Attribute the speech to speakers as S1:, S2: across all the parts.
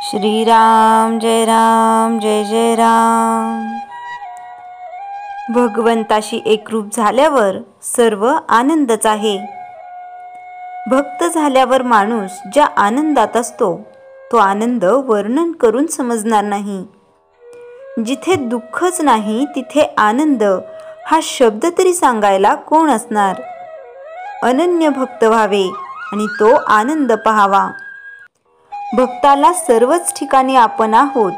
S1: श्रीराम जय राम जय जय राम। भगवंताशी एकरूप झाल्यावर सर्व आनंदच आहे। भक्त झाल्यावर माणूस ज्या आनंदात असतो तो आनंद वर्णन करून समजणार नाही। जिथे दुःखच नाही तिथे आनंद हा शब्द तरी सांगायला कोण असणार। अनन्य भक्त व्हावे आणि तो आनंद पाहावा। भक्ताला सर्वच ठिकाणी आपण आहोत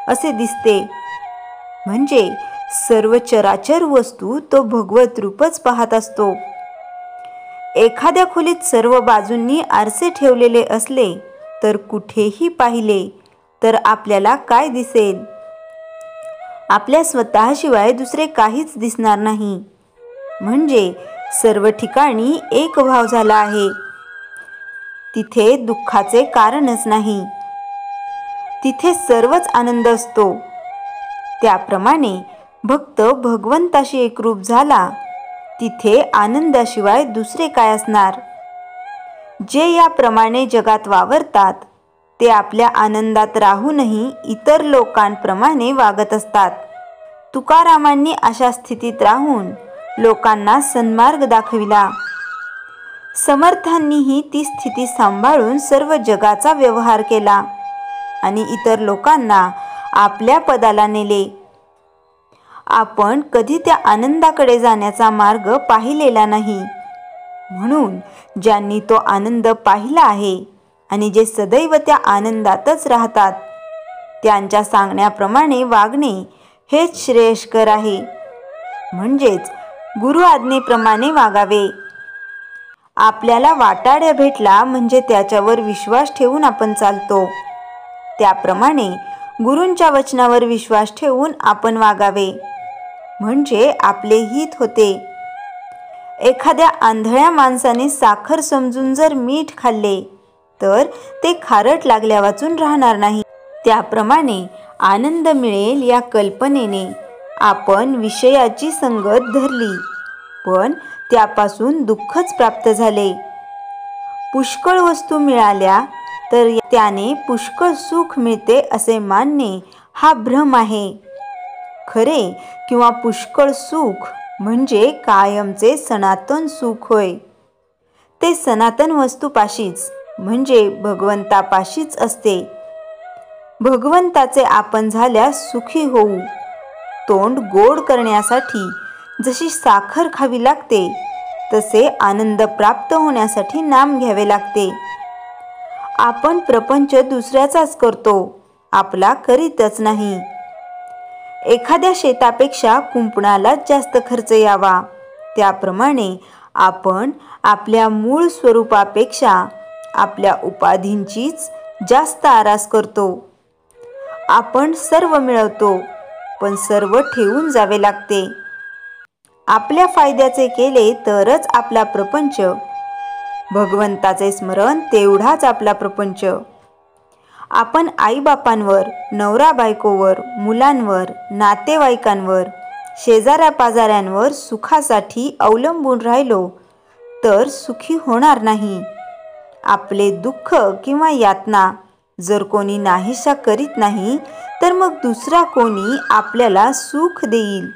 S1: असे दिसते, म्हणजे सर्व चराचर वस्तू तो भगवत रूपच पाहत असतो। एखाद्या खोलीत सर्व बाजूंनी आरसे ठेवलेले असले तर कुठेही पाहिले तर आपल्याला काय दिसेल? आपल्या स्वतःशिवाय दुसरे काहीच दिसणार नाही। म्हणजे सर्व ठिकाणी एक भाव झाला आहे। तिथे दुःखाचे कारणच नाही, तिथे सर्वच आनंद असतो। त्याप्रमाणे भक्त भगवंताशी एकरूप झाला, तिथे आनंदाशिवाय दुसरे काय असणार? जे याप्रमाणे जगात वावरतात ते आपल्या आनंदात राहूनही इतर लोकांप्रमाणे वागत असतात। तुकारामांनी अशा स्थितीत राहून लोकांना सन्मार्ग दाखविला। समर्थांनीही ती स्थिती सांभाळून सर्व जगाचा व्यवहार केला आणि इतर लोकांना आपल्या पदाला नेले। आपण कधी त्या आनंदाकडे जाण्याचा मार्ग पाहिलेला नाही, म्हणून ज्यांनी तो आनंद पाहिला आहे आणि जे सदैव त्या आनंदातच राहतात त्यांच्या सांगण्याप्रमाणे वागणे हेच श्रेयस्कर आहे। म्हणजेच गुरु आज्ञेप्रमाणे वागावे। आपल्याला वाटाड्या भेटला म्हणजे त्याच्यावर विश्वास ठेवून आपण चालतो, त्याप्रमाणे गुरूंच्या वचनावर विश्वास ठेवून आपण वागावे, म्हणजे आपले हित होते। एखाद्या आंधळ्या माणसाने साखर समजून जर मीठ खाल्ले तर ते खारट लागल्यावाचून राहणार नाही। त्याप्रमाणे आनंद मिळेल या कल्पनेने आपण विषयाची संगत धरली, पण त्यापासून दुःखच प्राप्त झाले। पुष्कळ वस्तू मिळाल्या तर त्याने पुष्कळ सुख मिळते असे मानणे हा भ्रम आहे। खरे किंवा पुष्कळ सुख म्हणजे कायमचे सनातन सुख होय। ते सनातन वस्तूपाशीच म्हणजे भगवंतापाशीच असते। भगवंताचे आपण झाल्यास सुखी होऊ। तोंड गोड करण्यासाठी जशी साखर खावी लागते तसे आनंद प्राप्त होण्यासाठी नाम घ्यावे लागते। आपण प्रपंच दुसऱ्याचाच करतो, आपला करीतच नाही। एखाद्या शेतापेक्षा कुंपणालाच जास्त खर्च यावा, त्याप्रमाणे आपण आपल्या मूळ स्वरूपापेक्षा आपल्या उपाधींचीच जास्त आरास करतो। आपण सर्व मिळवतो, पण सर्व ठेवून जावे लागते। आपल्या फायद्याचे केले तरच आपला प्रपंच, भगवंताचे स्मरण तेवढाच आपला प्रपंच। आपण आईबापांवर, नवरा बायकोवर, मुलांवर, नातेवाईकांवर, शेजाऱ्या पाजाऱ्यांवर सुखासाठी अवलंबून राहिलो तर सुखी होणार नाही। आपले दुःख किंवा यातना जर कोणी नाहीशा करीत नाही तर मग दुसरा कोणी आपल्याला सुख देईल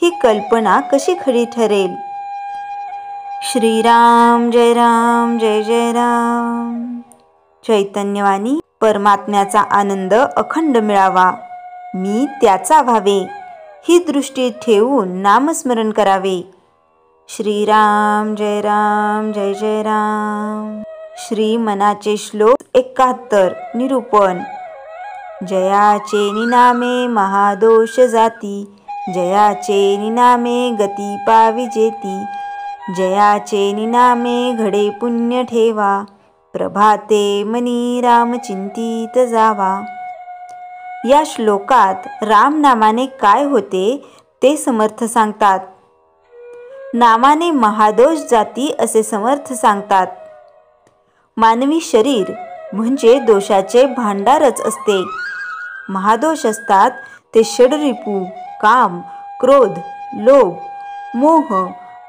S1: ही कल्पना कशी खरी ठरेल? श्रीराम जय राम जय जय राम। चैतन्यवाणी परमात्म्याचा आनंद अखंड मिळावा, मी त्याचा व्हावे ही दृष्टी ठेवून नामस्मरण करावे। श्रीराम जय राम जय जय राम। श्री मनाचे श्लोक 71 निरूपण। जयाचे निनामे महादोष जाती, जयाचे निनामे गती पाविजेती, जयाचे निनामे घडे पुण्य ठेवा, प्रभाते मनी राम चिंतित जावा। या श्लोकात राम नामाने काय होते ते समर्थ सांगतात। नामाने महादोष जाती असे समर्थ सांगतात। मानवी शरीर म्हणजे दोषाचे भांडारच असते। महादोष असतात ते षडरिपू, काम, क्रोध, लोभ, मोह,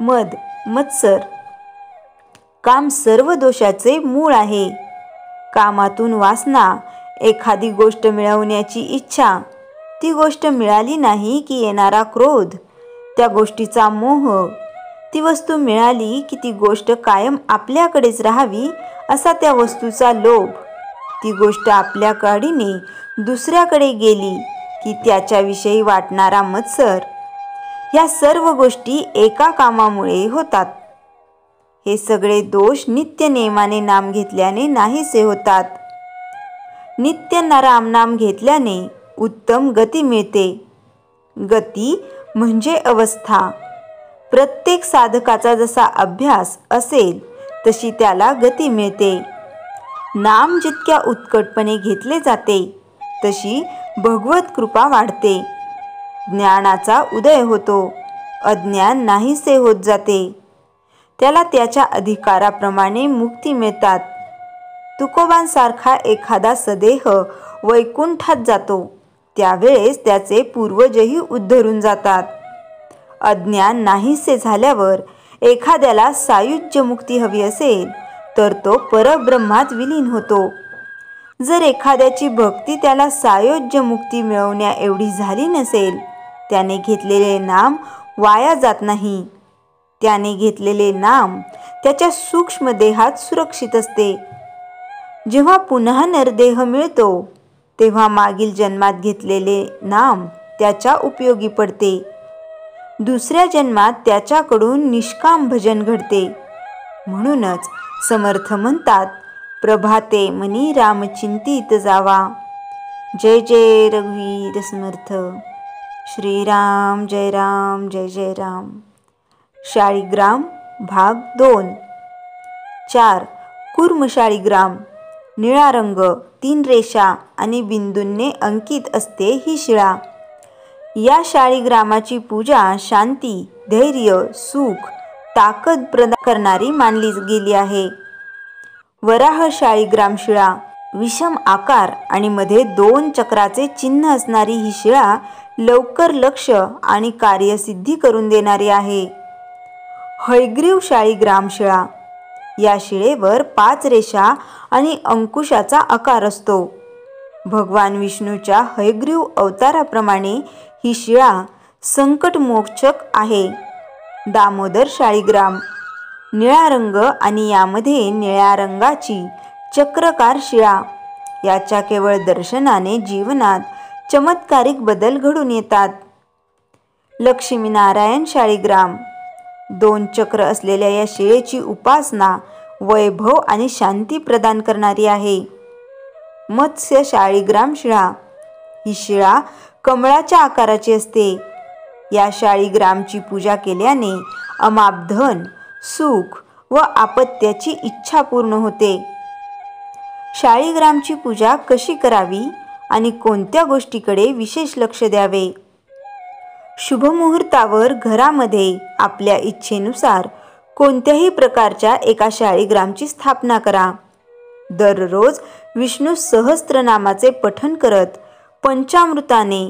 S1: मद, मत्सर। काम सर्व दोषाचे मूळ आहे। कामातून वासना एखादी गोष्ट मिळवण्याची इच्छा, ती गोष्ट मिळाली नाही की येणारा क्रोध, त्या गोष्टीचा मोह, ती वस्तू मिळाली की ती गोष्ट कायम आपल्याकडेच राहावी असा त्या वस्तूचा लोभ, ती गोष्ट आपल्या काडीने दुसऱ्याकडे गेली की त्याच्याविषयी वाटणारा मत्सर, ह्या सर्व गोष्टी एका कामामुळे होतात. हे सगळे दोष नित्य नेमाने नाम घेतल्याने नाहीसे होतात. नित्य रामनाम घेतल्याने उत्तम गती मिळते. गती म्हणजे अवस्था. प्रत्येक साधकाचा जसा अभ्यास असेल तशी त्याला गती मिळते. नाम जितक्या उत्कटपणे घेतले जाते तशी भगवत कृपा वाढते. ज्ञानाचा उदय होतो, अज्ञान नाहीसे होत जाते. त्याला त्याच्या अधिकाराप्रमाणे मुक्ती मिळतात. तुकोबांसारखा एखादा सदेह वैकुंठात जातो त्यावेळेस त्याचे पूर्वजही उद्धरून जातात. अज्ञान नाहीसे झाल्यावर एखाद्याला सायुज्य मुक्ती हवी असेल तर तो परब्रह्मात विलीन होतो. जर एखाद्याची भक्ती त्याला सायुज्य मुक्ती मिळवण्या एवढी झाली नसेल, त्याने घेतलेले नाम वाया जात नाही. त्याने घेतलेले नाम त्याच्या सूक्ष्म देहात सुरक्षित असते. जेव्हा पुन्हा नरदेह मिळतो तेव्हा मागील जन्मात घेतलेले नाम त्याच्या उपयोगी पडते. दुसऱ्या जन्मात त्याच्याकडून निष्काम भजन घडते. म्हणूनच समर्थ म्हणतात, प्रभाते मनी राम चिंतित जावा. जय जय रघुवीर समर्थ. श्रीराम जय राम जय जय राम. शाळीग्राम भाग 2. 4. कूर्म शाळीग्राम. निळा रंग, 3 रेषा आणि बिंदूंनी अंकित असते ही शिळा. या शाळीग्रामाची पूजा शांती, धैर्य, सुख, ताकद प्रदान करणारी मानली गेली आहे. वराह शाळीग्राम शिळा. विषम आकार आणि मध्ये 2 चक्राचे चिन्ह असणारी ही शिळा लवकर लक्ष आणि कार्यसिद्धी करून देणारी आहे. हयग्रीव शाळीग्राम शिळा. या शिळेवर 5 रेषा आणि अंकुशाचा आकार असतो. भगवान विष्णूच्या हयग्रीव अवताराप्रमाणे ही शिळा संकटमोचक आहे. दामोदर शाळीग्राम. निळा रंग आणि यामध्ये निळ्या रंगाची चक्रकार शिळा. याच्या केवळ दर्शनाने जीवनात चमत्कारिक बदल घडून येतात. लक्ष्मीनारायण शाळीग्राम. 2 चक्र असलेल्या या शिळेची उपासना वैभव आणि शांती प्रदान करणारी आहे. मत्स्य शाळीग्राम शिळा. ही शिळा कमळाच्या आकाराची असते. या शाळीग्रामची पूजा केल्याने अमाप धन, सुख व आपत्याची इच्छा पूर्ण होते. शाळीग्रामची पूजा कशी करावी आणि कोणत्या गोष्टीकडे विशेष लक्ष द्यावे? शुभमुहूर्तावर घरामध्ये आपल्या इच्छेनुसार कोणत्याही प्रकारच्या एका शाळीग्रामची स्थापना करा. दररोज विष्णू सहस्त्रनामाचे पठण करत पंचामृताने,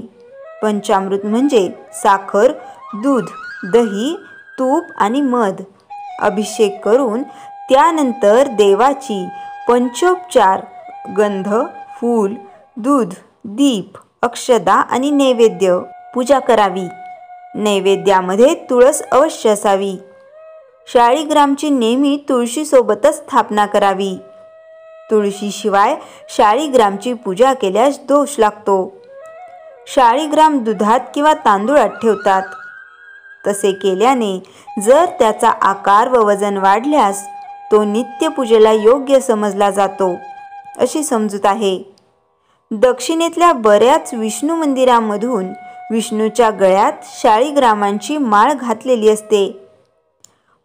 S1: पंचामृत म्हणजे साखर, दूध, दही, तूप आणि मध, अभिषेक करून त्यानंतर देवाची पंचोपचार गंध, फूल, दूध, दीप, अक्षदा आणि नैवेद्य पूजा करावी. नैवेद्यामध्ये तुळस अवश्य असावी. शाळीग्रामची नेहमी तुळशीसोबतच स्थापना करावी. तुळशीशिवाय शाळीग्रामची पूजा केल्यास दोष लागतो. शाळीग्राम दुधात किंवा तांदूळात ठेवतात. तसे केल्याने जर त्याचा आकार व वजन वाढल्यास तो नित्यपूजेला योग्य समजला जातो अशी समजूत आहे. दक्षिणेतल्या बऱ्याच विष्णू मंदिरांमधून विष्णूच्या गळ्यात शाळीग्रामांची माळ घातलेली असते.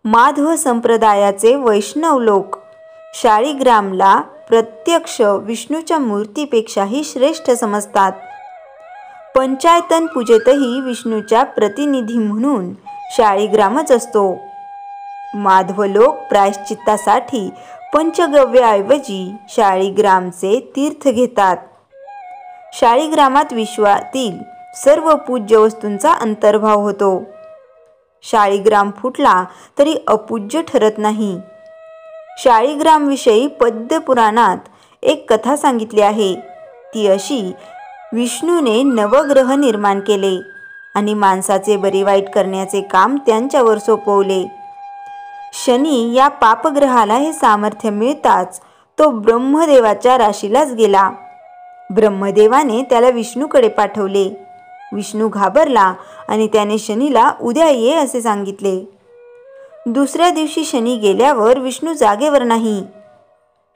S1: माधव संप्रदायाचे वैष्णव लोक शाळीग्रामला प्रत्यक्ष विष्णूच्या मूर्तीपेक्षाही श्रेष्ठ समजतात. पंचायतन पूजेतही विष्णूच्या प्रतिनिधी म्हणून शाळीग्रामच असतो. माधव लोक प्रायश्चित्तासाठी पंचगव्याऐवजी शाळीग्रामचे तीर्थ घेतात. शाळीग्रामात विश्वातील सर्व पूज्य वस्तूंचा अंतर्भाव होतो. शाळीग्राम फुटला तरी अपूज्य ठरत नाही. शाळीग्रामविषयी पद्मपुराणात एक कथा सांगितली आहे. ती अशी, विष्णूने नवग्रह निर्माण केले आणि माणसाचे बरे वाईट करण्याचे काम त्यांच्यावर सोपवले. शनी या पापग्रहाला हे सामर्थ्य मिळताच तो ब्रह्मदेवाच्या राशीलाच गेला. ब्रह्मदेवाने त्याला विष्णूकडे पाठवले. विष्णू घाबरला आणि त्याने शनीला उद्या ये असे सांगितले. दुसऱ्या दिवशी शनी गेल्यावर विष्णू जागेवर नाही.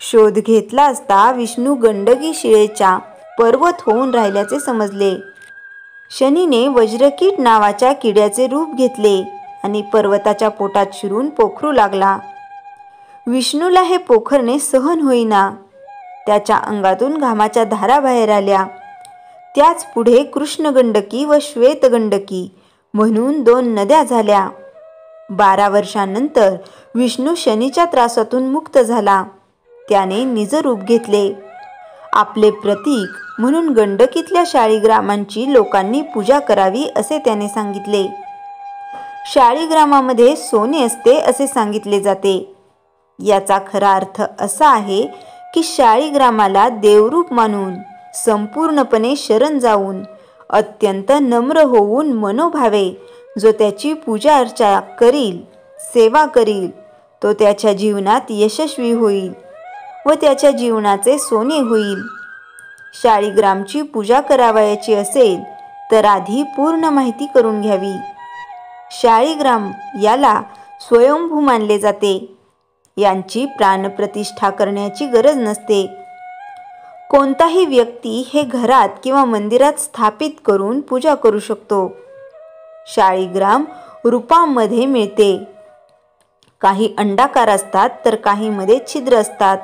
S1: शोध घेतला असता विष्णू गंडकी शिळेच्या पर्वत होऊन राहिल्याचे समजले. शनीने वज्रकीट नावाच्या किड्याचे रूप घेतले आणि पर्वताच्या पोटात शिरून पोखरू लागला. विष्णूला हे पोखरणे सहन होईना. त्याच्या अंगातून घामाच्या धारा बाहेर आल्या. त्याच पुढे कृष्णगंडकी व श्वेतगंडकी म्हणून 2 नद्या झाल्या. 12 वर्षांनंतर विष्णू शनीच्या त्रासातून मुक्त झाला. त्याने निजरूप घेतले. आपले प्रतीक म्हणून गंडकीतल्या शाळीग्रामांची लोकांनी पूजा करावी असे त्याने सांगितले. शाळीग्रामामध्ये सोने असते असे सांगितले जाते. याचा खरा अर्थ असा आहे की शाळीग्रामाला देवरूप मानून संपूर्णपणे शरण जाऊन अत्यंत नम्र होऊन मनोभावे जो त्याची पूजा अर्चा करील, सेवा करील, तो त्याच्या जीवनात यशस्वी होईल व त्याच्या जीवनाचे सोने होईल. शाळीग्रामची पूजा करावयाची असेल तर आधी पूर्ण माहिती करून घ्यावी. शाळीग्राम याला स्वयंभू मानले जाते. यांची प्राणप्रतिष्ठा करण्याची गरज नसते. कोणताही व्यक्ती हे घरात किंवा मंदिरात स्थापित करून पूजा करू शकतो. शाळीग्राम रूपामध्ये मिळते. काही अंडाकार असतात तर काहीमध्ये छिद्र असतात.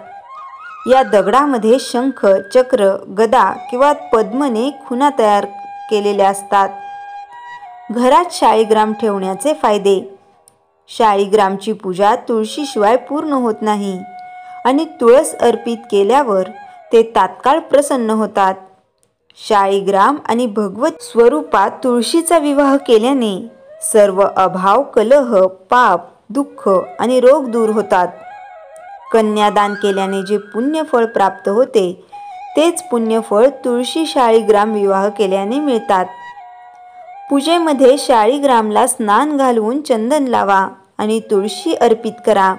S1: या दगडामध्ये शंख, चक्र, गदा किंवा पद्मने खुणा तयार केलेल्या असतात. घरात शाळीग्राम ठेवण्याचे फायदे. शाळीग्रामची पूजा तुळशीशिवाय पूर्ण होत नाही आणि तुळस अर्पित केल्यावर ते तात्काळ प्रसन्न होतात. शाळीग्राम आणि भगवत स्वरूपात तुळशीचा विवाह केल्याने सर्व अभाव, कलह, पाप, दुःख आणि रोग दूर होतात. कन्यादान केल्याने जे पुण्यफळ प्राप्त होते तेच पुण्यफळ तुळशी शाळीग्राम विवाह केल्याने मिळतात. पूजेमध्ये शाळीग्रामला स्नान घालवून चंदन लावा आणि तुळशी अर्पित करा.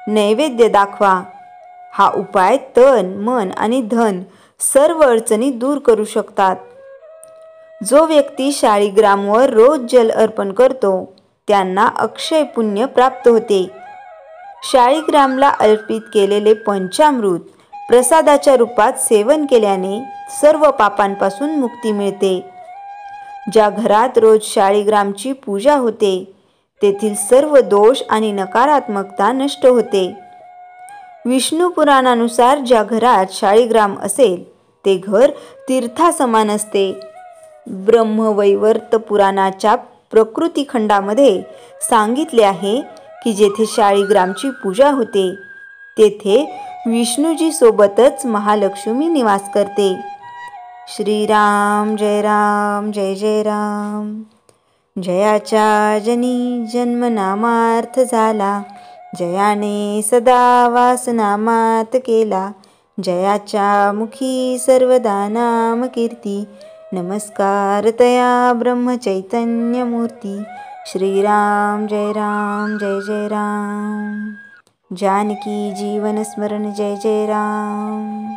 S1: नैवेद्य दाखवा. हा उपाय तन, मन आणि धन सर्व अडचणी दूर करू शकतात. जो व्यक्ती शाळीग्रामवर रोज जल अर्पण करतो त्यांना अक्षय पुण्य प्राप्त होते. शाळीग्रामला अर्पित केलेले पंचामृत प्रसादाच्या रूपात सेवन केल्याने सर्व पापांपासून मुक्ती मिळते. ज्या घरात रोज शाळीग्रामची पूजा होते तेथील सर्व दोष आणि नकारात्मकता नष्ट होते. विष्णू पुराणानुसार ज्या घरात शाळीग्राम असेल ते घर तीर्थासमान असते. ब्रह्मवैवर्त पुराणाच्या प्रकृती खंडामध्ये सांगितले आहे की जेथे शाळीग्रामची पूजा होते तेथे विष्णूजी सोबतच महालक्ष्मी निवास करते. श्रीराम जय राम जय जय राम. जयाच्या जनी जन्मनामार्थ झाला, जयाने सदा वासनामात केला. जयाच्या मुखी सर्वदा नाम कीर्ती, नमस्कार तया ब्रह्मचैतन्य मूर्ती. श्रीराम जय राम जय जय राम. जानकी जीवन स्मरण जय जय राम.